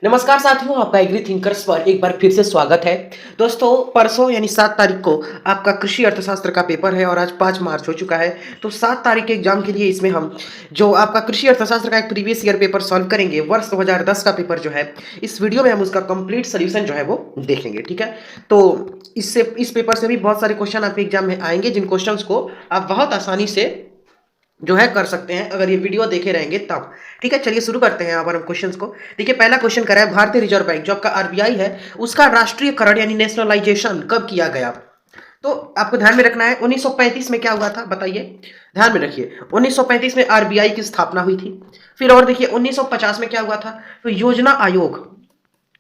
नमस्कार साथियों, आपका एग्री थिंकर्स पर एक बार फिर से स्वागत है। दोस्तों, परसों यानी 7 तारीख को आपका कृषि अर्थशास्त्र का पेपर है और आज 5 मार्च हो चुका है। तो 7 तारीख के एग्जाम के लिए इसमें हम जो आपका कृषि अर्थशास्त्र का एक प्रीवियस ईयर पेपर सॉल्व करेंगे, वर्ष 2010 का पेपर जो है, इस वीडियो में हम उसका कंप्लीट सोल्यूशन जो है वो देखेंगे। ठीक है, तो इस पेपर से भी बहुत सारे क्वेश्चन आपके एग्जाम में आएंगे, जिन क्वेश्चंस को आप बहुत आसानी से जो है कर सकते हैं अगर ये वीडियो देखे रहेंगे तब। ठीक है, चलिए शुरू करते हैं यहाँ पर हम क्वेश्चंस को। देखिए, पहला क्वेश्चन कर रहा है, भारतीय रिजर्व बैंक जो आपका आरबीआई है, उसका राष्ट्रीयकरण यानी नेशनलाइजेशन कब किया गया? तो आपको ध्यान में रखना है 1935 में क्या हुआ था, बताइए। ध्यान में रखिए, 1935 में आरबीआई की स्थापना हुई थी। फिर और देखिए 1950 में क्या हुआ था, तो योजना आयोग,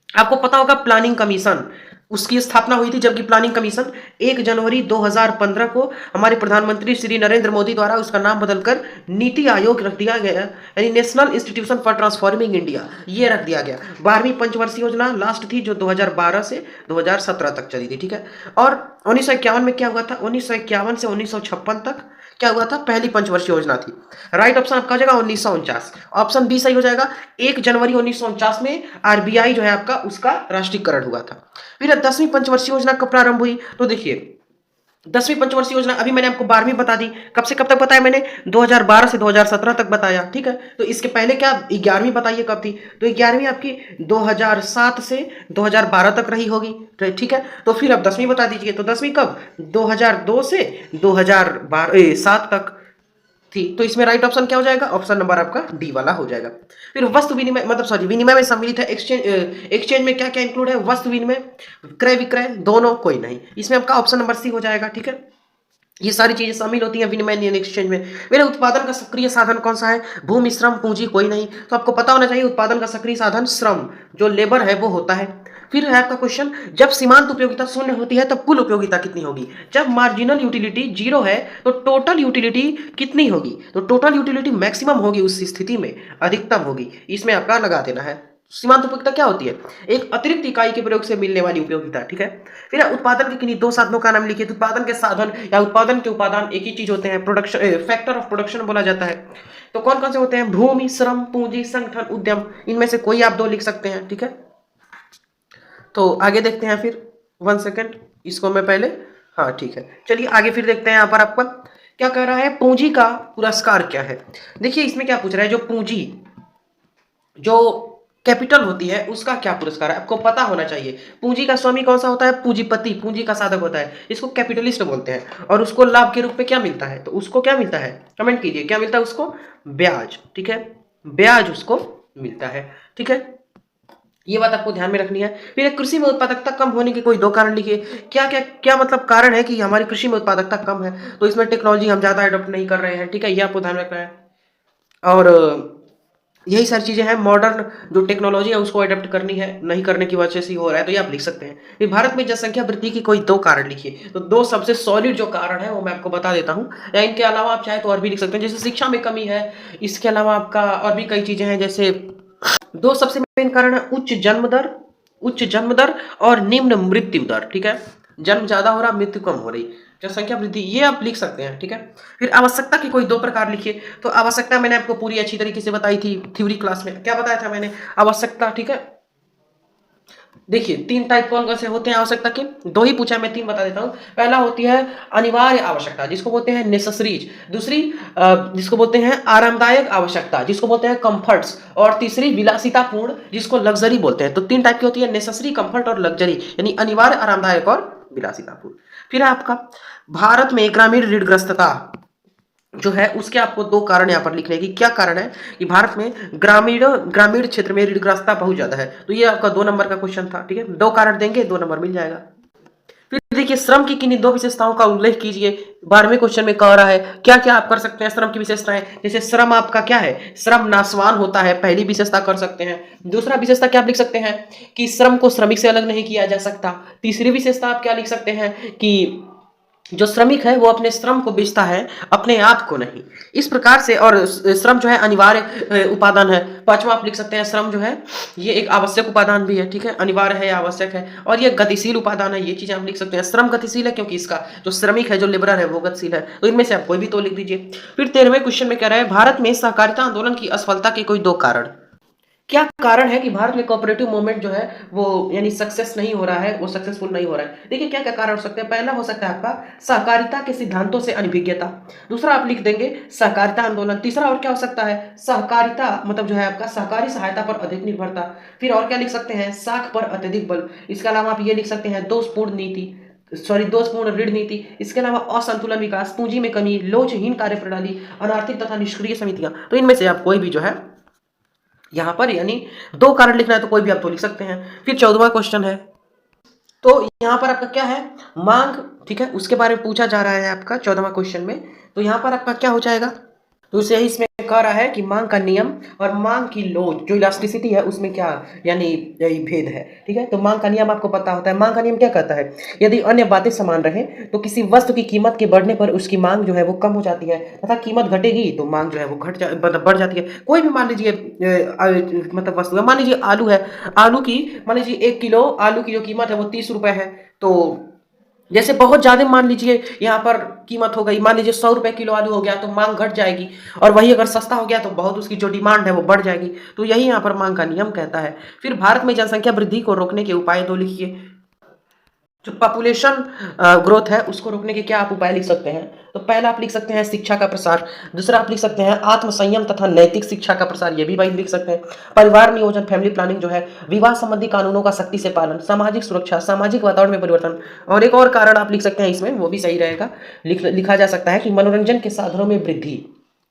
आपको पता होगा प्लानिंग कमीशन, उसकी स्थापना हुई थी। जबकि प्लानिंग कमीशन 1 जनवरी 2015 को हमारे प्रधानमंत्री श्री नरेंद्र मोदी द्वारा उसका नाम बदलकर नीति आयोग रख दिया गया, यानी national institution for transforming India, ये रख दिया गया। 12वीं पंचवर्षीय योजना लास्ट थी, जो 2012 से 2017 तक चली थी। ठीक है, और 1951 में क्या हुआ था, 1951 से 1956 तक क्या हुआ था, पहली पंचवर्षीय योजना थी। राइट ऑप्शन आपका हो जाएगा 1949, ऑप्शन बी सही हो जाएगा। 1 जनवरी 1949 में आरबीआई जो है आपका, उसका राष्ट्रीयकरण हुआ था। फिर 10वीं पंचवर्षीय योजना कब प्रारंभ हुई, तो देखिए 10वीं पंचवर्षीय योजना, अभी मैंने आपको 12वीं बता दी, कब से कब तक बताया मैंने, 2012 से 2017 तक बताया। ठीक है, तो इसके पहले क्या 11वीं बताइए कब थी, तो 11वीं आपकी 2007 से 2012 तक रही होगी। तो ठीक है, तो फिर अब 10वीं बता दीजिए, तो 10वीं कब, 2002 से 2007 तक थी। तो इसमें राइट ऑप्शन क्या हो जाएगा, ऑप्शन नंबर आपका डी वाला हो जाएगा। फिर वस्तु विनिमय, मतलब सॉरी, विनिमय में सम्मिलित है, एक्सचेंज में क्या क्या इंक्लूड है, वस्तु विनिमय, क्रय विक्रय, दोनों, कोई नहीं, इसमें आपका ऑप्शन नंबर सी हो जाएगा। ठीक है, ये सारी चीजें शामिल होती हैं विनिमय यानी एक्सचेंज में। मेरे उत्पादन का सक्रिय साधन कौन सा है, भूमि, श्रम, पूंजी, कोई नहीं। तो आपको पता होना चाहिए उत्पादन का सक्रिय साधन श्रम, जो लेबर है वो होता है। फिर है आपका क्वेश्चन, जब सीमांत उपयोगिता शून्य होती है तब कुल उपयोगिता कितनी होगी? जब मार्जिनल यूटिलिटी जीरो है तो टोटल यूटिलिटी कितनी होगी? तो टोटल यूटिलिटी मैक्सिमम होगी, उस स्थिति में अधिकतम होगी। इसमें आपका लगा देना है। सीमांत उपयोगिता क्या होती है, एक अतिरिक्त इकाई के प्रयोग से मिलने वाली उपयोगिता। ठीक है, फिर उत्पादन के किन्हीं 2 साधनों का नाम लिखिए। तो उत्पादन के साधन या उत्पादन के उपादान एक ही चीज होते हैं, प्रोडक्शन, फैक्टर ऑफ प्रोडक्शन बोला जाता है। तो कौन कौन से होते हैं, भूमि, श्रम, पूंजी, संगठन, उद्यम, इनमें से कोई आप 2 लिख सकते हैं। ठीक है, तो आगे देखते हैं फिर, 1 सेकेंड, इसको मैं पहले, हाँ ठीक है, चलिए आगे फिर देखते हैं। यहाँ पर आपका क्या कह रहा है, पूंजी का पुरस्कार क्या है? देखिए इसमें क्या पूछ रहा है, जो पूंजी, जो कैपिटल होती है, उसका क्या पुरस्कार है, आपको पता होना चाहिए। पूंजी का स्वामी कौन सा होता है, पूंजीपति, पूंजी का साधक होता है, इसको कैपिटलिस्ट बोलते हैं। और उसको लाभ के रूप में क्या मिलता है, तो उसको क्या मिलता है, कमेंट कीजिए, क्या मिलता है उसको, ब्याज। ठीक है, ब्याज उसको मिलता है। ठीक है, ये बात आपको ध्यान में रखनी है। फिर कृषि में उत्पादकता कम होने के कोई 2 कारण लिखिए। क्या क्या क्या मतलब कारण है कि हमारी कृषि में उत्पादकता कम है? तो इसमें टेक्नोलॉजी हम ज्यादा अडॉप्ट नहीं कर रहे हैं। ठीक है, ये आपको ध्यान रखना है। और यही सारी चीजें हैं, मॉडर्न जो टेक्नोलॉजी है उसको अडॉप्ट करनी है, नहीं करने की वजह से ही हो रहा है। तो ये आप लिख सकते हैं। फिर भारत में जनसंख्या वृद्धि की कोई 2 कारण लिखिए। तो 2 सबसे सॉलिड जो कारण है वो मैं आपको बता देता हूँ, या इनके अलावा आप चाहे तो और भी लिख सकते हैं, जैसे शिक्षा में कमी है। इसके अलावा आपका और भी कई चीजें हैं, जैसे 2 सबसे मेन कारण है, उच्च जन्म दर और निम्न मृत्यु दर। ठीक है, जन्म ज्यादा हो रहा, मृत्यु कम हो रही, जनसंख्या वृद्धि, ये आप लिख सकते हैं। ठीक है, फिर आवश्यकता की कोई 2 प्रकार लिखिए। तो आवश्यकता मैंने आपको पूरी अच्छी तरीके से बताई थी थ्योरी क्लास में, क्या बताया था मैंने, आवश्यकता। ठीक है, देखिए 3 टाइप कौन कौन से होते हैं आवश्यकता के, 2 ही पूछा, मैं 3 बता देता हूं। पहला होती है अनिवार्य आवश्यकता, जिसको बोलते हैं नेसेसरीज। दूसरी जिसको बोलते हैं आरामदायक आवश्यकता, जिसको बोलते हैं कंफर्ट्स। और तीसरी विलासितापूर्ण, जिसको लग्जरी बोलते हैं। तो 3 टाइप की होती है, नेसेसरी, कंफर्ट और लग्जरी, यानी अनिवार्य, आरामदायक और विलासितापूर्ण। फिर आपका भारत में ग्रामीण ऋणग्रस्तता जो है, उसके आपको 2 कारण यहाँ पर लिखने की। क्या कारण है कि भारत में ग्रामीण ग्रामीण क्षेत्र में ऋणग्रस्तता बहुत ज्यादा है। तो ये आपका 2 नंबर का क्वेश्चन था। ठीक है, 2 कारण देंगे, 2 नंबर मिल जाएगा। फिर देखिए श्रम की किन्हीं 2 विशेषताओं का उल्लेख कीजिए। 12वें क्वेश्चन में कह रहा है क्या क्या आप कर सकते हैं श्रम की विशेषताएं। जैसे श्रम आपका क्या है, श्रम नाशवान होता है, पहली विशेषता कर सकते हैं। दूसरा विशेषता क्या आप लिख सकते हैं कि श्रम को श्रमिक से अलग नहीं किया जा सकता। तीसरी विशेषता आप क्या लिख सकते हैं कि जो श्रमिक है वो अपने श्रम को बेचता है, अपने आप को नहीं। इस प्रकार से, और श्रम जो है अनिवार्य उपादान है। 5वां आप लिख सकते हैं श्रम जो है ये एक आवश्यक उपादान भी है। ठीक है, अनिवार्य है या आवश्यक है, और ये गतिशील उपादान है। ये चीज आप लिख सकते हैं, श्रम गतिशील है क्योंकि इसका जो श्रमिक है, जो लेबरर है, वो गतिशील है। तो इनमें से आप कोई भी 2 लिख दीजिए। फिर 13वें क्वेश्चन में कह रहा है भारत में सहकारिता आंदोलन की असफलता के कोई 2 कारण। क्या कारण है कि भारत में कोऑपरेटिव मूवमेंट जो है वो यानी सक्सेस नहीं हो रहा है, वो सक्सेसफुल नहीं हो रहा है? देखिए क्या-क्या कारण हो सकते हैं। पहला हो सकता है आपका सहकारिता के सिद्धांतों से अनभिज्ञता। दूसरा आप लिख देंगे सहकारिता आंदोलन। तीसरा और क्या हो सकता है? सहकारिता मतलब जो है आपका सहकारी सहायता पर अधिक निर्भरता। फिर और क्या लिख सकते हैं? साख पर अत्यधिक बल। इसके अलावा आप ये लिख सकते हैं दोषपूर्ण ऋण नीति। इसके अलावा असंतुलन विकास, पूंजी में कमी, लोचहीन कार्यप्रणाली, अनार्थिक तथा निष्क्रिय समितियां। तो इनमें से आप कोई भी जो है यहाँ पर यानी दो कारण लिखना है तो कोई भी आप तो लिख सकते हैं। फिर 14वां क्वेश्चन है, तो यहाँ पर आपका क्या है? मांग, ठीक है, उसके बारे में पूछा जा रहा है आपका 14वां क्वेश्चन में। तो यहाँ पर आपका क्या हो जाएगा? तो इसे ही इसमें कह रहा है कि मांग का नियम और मांग की लोच जो इलास्टिसिटी है उसमें क्या यानी यही भेद है। ठीक है, तो मांग का नियम आपको पता होता है। मांग का नियम क्या कहता है? यदि अन्य बातें समान रहें तो किसी वस्तु की कीमत के बढ़ने पर उसकी मांग जो है वो कम हो जाती है तथा कीमत घटेगी तो मांग जो है वो मतलब बढ़ जाती है। कोई भी मान लीजिए मतलब वस्तु है, मान लीजिए आलू है, आलू की मान लीजिए 1 किलो आलू की जो कीमत है वो 30 रुपए है। तो जैसे बहुत ज़्यादा मान लीजिए यहाँ पर कीमत हो गई, मान लीजिए 100 रुपए किलो आलू हो गया तो मांग घट जाएगी, और वही अगर सस्ता हो गया तो बहुत उसकी जो डिमांड है वो बढ़ जाएगी। तो यही यहाँ पर मांग का नियम कहता है। फिर भारत में जनसंख्या वृद्धि को रोकने के उपाय दो लिखिए। जो पॉपुलेशन ग्रोथ है उसको रोकने के क्या आप उपाय लिख सकते हैं? तो पहला आप लिख सकते हैं शिक्षा का प्रसार। दूसरा आप लिख सकते हैं आत्म संयम तथा नैतिक शिक्षा का प्रसार, ये भी भाई लिख सकते हैं। परिवार नियोजन, फैमिली प्लानिंग जो है, विवाह संबंधी कानूनों का सख्ती से पालन, सामाजिक सुरक्षा, सामाजिक वातावरण में परिवर्तन। और एक और कारण आप लिख सकते हैं इसमें, वो भी सही रहेगा, लिखा जा सकता है कि मनोरंजन के साधनों में वृद्धि।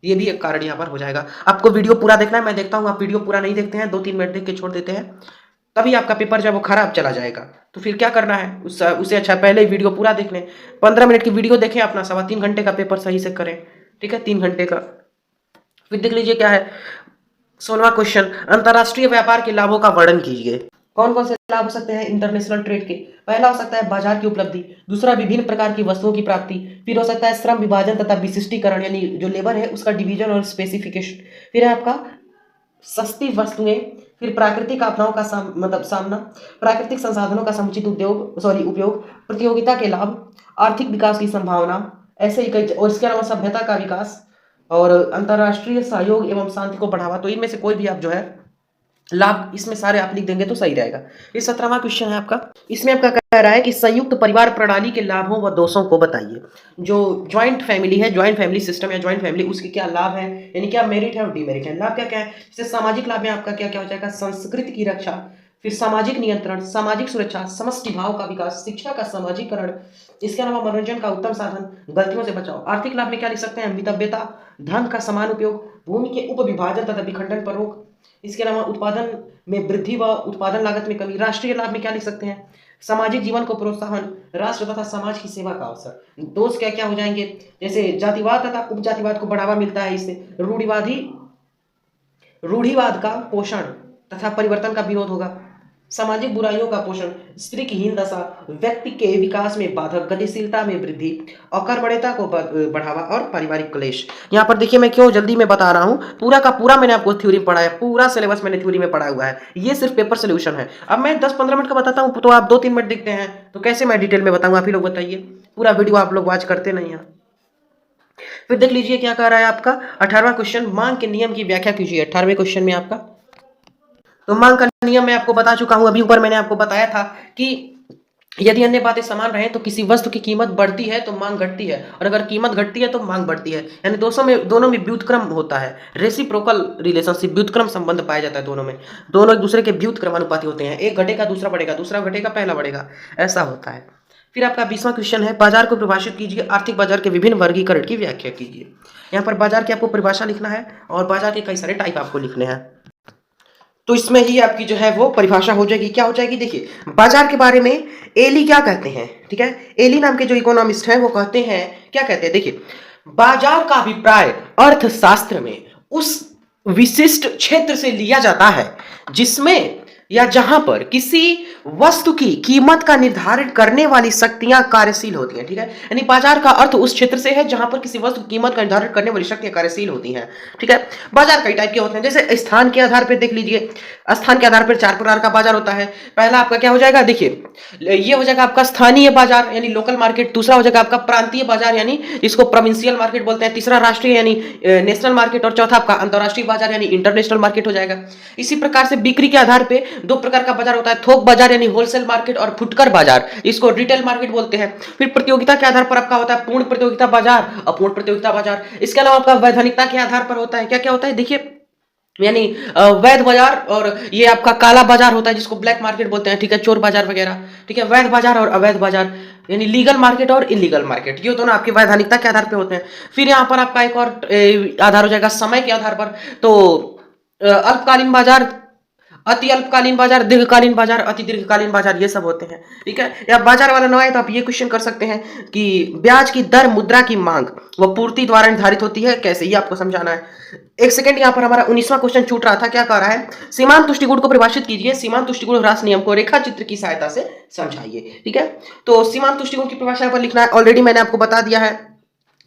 ये भी एक कारण यहाँ पर हो जाएगा। आपको वीडियो पूरा देखना है, मैं देखता हूँ आप वीडियो पूरा नहीं देखते हैं, 2-3 मिनट देख के छोड़ देते हैं, तभी आपका पेपर जब वो खराब चला जाएगा। तो फिर क्या करना है? उससे अच्छा पहले ही वीडियो पूरा देख लें। 15 मिनट की वीडियो देखें, अपना 3.25 घंटे का पेपर सही से करें। ठीक है, 3 घंटे का। फिर देख लीजिए क्या है 16वां क्वेश्चन, अंतर्राष्ट्रीय व्यापार के लाभों का वर्णन कीजिए। कौन कौन से लाभ हो सकते हैं इंटरनेशनल ट्रेड के? पहला हो सकता है बाजार की उपलब्धि, दूसरा विभिन्न प्रकार की वस्तुओं की प्राप्ति, फिर हो सकता है श्रम विभाजन तथा विशिष्टीकरण यानी जो लेबर है उसका डिवीजन और स्पेसिफिकेशन, फिर है आपका सस्ती वस्तुएं, फिर प्राकृतिक आपदाओं का मतलब सामना, प्राकृतिक संसाधनों का समुचित उपयोग, प्रतियोगिता के लाभ, आर्थिक विकास की संभावना, ऐसे ही कई, और इसके अलावा सभ्यता का विकास और अंतर्राष्ट्रीय सहयोग एवं शांति को बढ़ावा। तो इनमें से कोई भी आप जो है लाभ इसमें सारे आप लिख देंगे तो सही रहेगा। ये 17वां क्वेश्चन है आपका। इसमें आपका कह रहा है कि संयुक्त परिवार प्रणाली के लाभों व दोषों को बताइए। जो ज्वाइंट फैमिली है, ज्वाइंट फैमिली सिस्टम या ज्वाइंट फैमिली, उसके क्या लाभ है यानी क्या मेरिट है और डिमेरिट है। लाभ क्या क्या है? जैसे सामाजिक लाभ में आपका क्या क्या हो जाएगा? संस्कृति की रक्षा, फिर सामाजिक नियंत्रण, सामाजिक सुरक्षा, समष्टि भाव का विकास, शिक्षा का सामाजिकरण, इसके अलावा मनोरंजन का उत्तम साधन, गलतियों से बचाव। आर्थिक लाभ में क्या लिख सकते हैं? मितव्यता, धन का समान उपयोग, भूमि के उपविभाजन तथा विखंडन पर रोक, इसके अलावा उत्पादन में वृद्धि व उत्पादन लागत में कमी। राष्ट्रीय लाभ में क्या लिख सकते हैं? सामाजिक जीवन को प्रोत्साहन, राष्ट्र तथा समाज की सेवा का अवसर। दोष क्या क्या हो जाएंगे? जैसे जातिवाद तथा उपजातिवाद को बढ़ावा मिलता है इससे, रूढ़िवाद का पोषण तथा परिवर्तन का विरोध होगा, सामाजिक बुराइयों का पोषण, स्त्री की हीन दशा, व्यक्ति के विकास में बाधक, गतिशीलता में वृद्धि, अकर्मण्यता को बढ़ावा और पारिवारिक क्लेश। यहाँ पर देखिए मैं क्यों जल्दी में बता रहा हूँ, पूरा का पूरा मैंने आपको थ्योरी में पढ़ाया, पूरा सिलेबस मैंने थ्योरी में पढ़ा हुआ है, ये सिर्फ पेपर सोल्यूशन है। अब मैं 10-15 मिनट का बताता हूँ तो आप 2-3 मिनट देखते हैं, तो कैसे मैं डिटेल में बताऊँ? आप ही लोग बताइए, पूरा वीडियो आप लोग वॉच करते नहीं हैं। फिर देख लीजिए क्या कह रहा है आपका 18वां क्वेश्चन, मांग के नियम की व्याख्या कीजिए। 18वें क्वेश्चन में आपका तो मांग का नियम मैं आपको बता चुका हूं, अभी ऊपर मैंने आपको बताया था कि यदि अन्य बातें समान रहें तो किसी वस्तु की कीमत बढ़ती है तो मांग घटती है, और अगर कीमत घटती है तो मांग बढ़ती है। यानी दोनों में व्युत्क्रम होता है, रेसिप्रोकल रिलेशनशिप, व्युत्क्रम संबंध पाया जाता है दोनों में। दोनों एक दूसरे के व्युत्क्रमानुपाती होते हैं, एक घटेगा दूसरा बढ़ेगा, दूसरा घटेगा पहला बढ़ेगा, ऐसा होता है। फिर आपका 20वां क्वेश्चन है, बाजार को परिभाषित कीजिए, आर्थिक बाजार के विभिन्न वर्गीकरण की व्याख्या कीजिए। यहाँ पर बाजार की आपको परिभाषा लिखना है और बाजार के कई सारे टाइप आपको लिखने हैं। तो इसमें ही आपकी जो है वो परिभाषा हो जाएगी। क्या हो जाएगी? देखिए बाजार के बारे में एली क्या कहते हैं, ठीक है, एली नाम के जो इकोनॉमिस्ट हैं वो कहते हैं, क्या कहते हैं, देखिए बाजार का अभिप्राय अर्थशास्त्र में उस विशिष्ट क्षेत्र से लिया जाता है जिसमें या जहां पर किसी वस्तु की कीमत का निर्धारण करने वाली शक्तियां कार्यशील होती हैं। ठीक है, यानी बाजार का अर्थ उस क्षेत्र से है जहां पर किसी वस्तु की कीमत का निर्धारण करने वाली शक्तियां कार्यशील होती हैं। ठीक है, बाजार कई टाइप के होते हैं, जैसे स्थान के आधार पर देख लीजिए, स्थान के आधार पर चार प्रकार का बाजार होता है। पहला आपका क्या हो जाएगा, देखिए ये हो जाएगा आपका स्थानीय बाजार यानी लोकल मार्केट, दूसरा हो जाएगा आपका प्रांतीय बाजार यानी इसको प्रोविंशियल मार्केट बोलते हैं, तीसरा राष्ट्रीय यानी नेशनल मार्केट, और चौथा आपका अंतरराष्ट्रीय बाजार यानी इंटरनेशनल मार्केट हो जाएगा। इसी प्रकार से बिक्री के आधार पे दो प्रकार का बाजार होता है, थोक बाजार यानी होलसेल मार्केट और फुटकर बाजार, इसको रिटेल मार्केट बोलते हैं। फिर प्रतियोगिता के आधार पर आपका होता है पूर्ण प्रतियोगिता बाजार, अपूर्ण प्रतियोगिता बाजार। इसके अलावा आपका वैधानिकता के आधार पर होता है, क्या क्या होता है देखिए, यानी वैध बाजार और ये आपका काला बाजार होता है जिसको ब्लैक मार्केट बोलते हैं। ठीक है, चोर बाजार वगैरह। ठीक है, वैध बाजार और अवैध बाजार यानी लीगल मार्केट और इलीगल मार्केट, ये दोनों आपकी वैधानिकता के आधार पे होते हैं। फिर यहाँ पर आपका एक और आधार हो जाएगा समय के आधार पर, तो अल्पकालीन बाजार, अति अल्पकालीन बाजार, दीर्घकालीन बाजार, अति दीर्घकालीन बाजार, ये सब होते हैं। ठीक है, या बाजार वाला ना आए तो आप ये क्वेश्चन कर सकते हैं कि ब्याज की दर मुद्रा की मांग व पूर्ति द्वारा निर्धारित होती है, कैसे, ये आपको समझाना है। एक सेकंड, यहाँ पर हमारा 19वां क्वेश्चन छूट रहा था, क्या कह रहा है, सीमांत तुष्टिगुण को परिभाषित कीजिए, सीमांत तुष्टिगुण ह्रास नियम को रेखा चित्र की सहायता से समझाइए। ठीक है, तो सीमांत तुष्टिगुण की परिभाषा पर लिखना है, ऑलरेडी मैंने आपको बता दिया है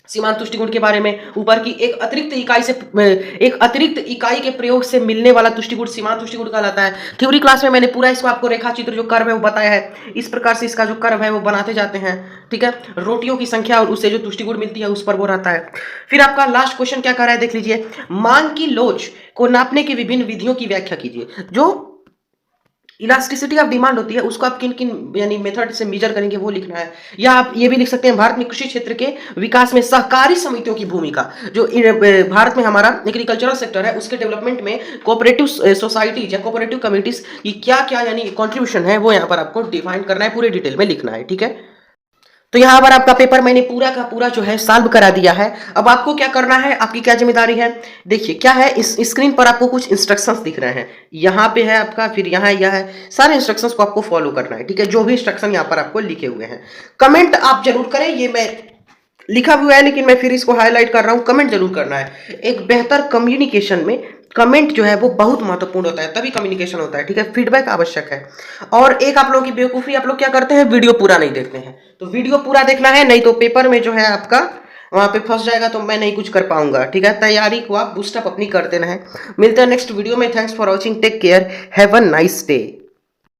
सीमांत तुष्टिगुण के बारे में ऊपर की एक अतिरिक्त इकाई के प्रयोग से मिलने वाला तुष्टिगुण सीमांत तुष्टिगुण कहलाता है। थ्योरी क्लास में मैंने पूरा इसको आपको रेखा चित्र जो कर्व है वो बताया है, इस प्रकार से इसका जो कर्व है वो बनाते जाते हैं। ठीक है, रोटियों की संख्या और उससे जो तुष्टिगुण मिलती है उस पर वो रहता है। फिर आपका लास्ट क्वेश्चन क्या कर रहा है देख लीजिए, मांग की लोच को नापने की विभिन्न विधियों की व्याख्या कीजिए। जो इलास्टिसिटी ऑफ डिमांड होती है उसको आप किन किन यानी मेथड से मेजर करेंगे वो लिखना है। या आप ये भी लिख सकते हैं भारत में कृषि क्षेत्र के विकास में सहकारी समितियों की भूमिका, जो भारत में हमारा एग्रीकल्चरल सेक्टर है उसके डेवलपमेंट में कोऑपरेटिव सोसाइटीज या कोऑपरेटिव कमिटीज की क्या क्या यानी कंट्रीब्यूशन है वो यहाँ पर आपको डिफाइन करना है, पूरे डिटेल में लिखना है। ठीक है, तो यहाँ पर आपका पेपर मैंने पूरा का पूरा जो है सॉल्व करा दिया है। अब आपको क्या करना है, आपकी क्या जिम्मेदारी है, देखिए क्या है, इस स्क्रीन पर आपको कुछ इंस्ट्रक्शंस दिख रहे हैं, यहाँ पे है आपका, फिर यहाँ यह है, सारे इंस्ट्रक्शंस को आपको फॉलो करना है। ठीक है, जो भी इंस्ट्रक्शन यहाँ पर आपको लिखे हुए हैं, कमेंट आप जरूर करें, ये मैं लिखा हुआ है लेकिन मैं फिर इसको हाईलाइट कर रहा हूँ, कमेंट जरूर करना है। एक बेहतर कम्युनिकेशन में कमेंट जो है वो बहुत महत्वपूर्ण होता है, तभी कम्युनिकेशन होता है। ठीक है, फीडबैक आवश्यक है। और एक आप लोगों की बेवकूफ़ी, आप लोग क्या करते हैं, वीडियो पूरा नहीं देखते हैं, तो वीडियो पूरा देखना है, नहीं तो पेपर में जो है आपका वहां पे फंस जाएगा, तो मैं नहीं कुछ कर पाऊंगा। ठीक है, तैयारी को आप बूस्टअप अपनी करते रहें। मिलते हैं नेक्स्ट वीडियो में। Thanks for watching, take care, have a nice day.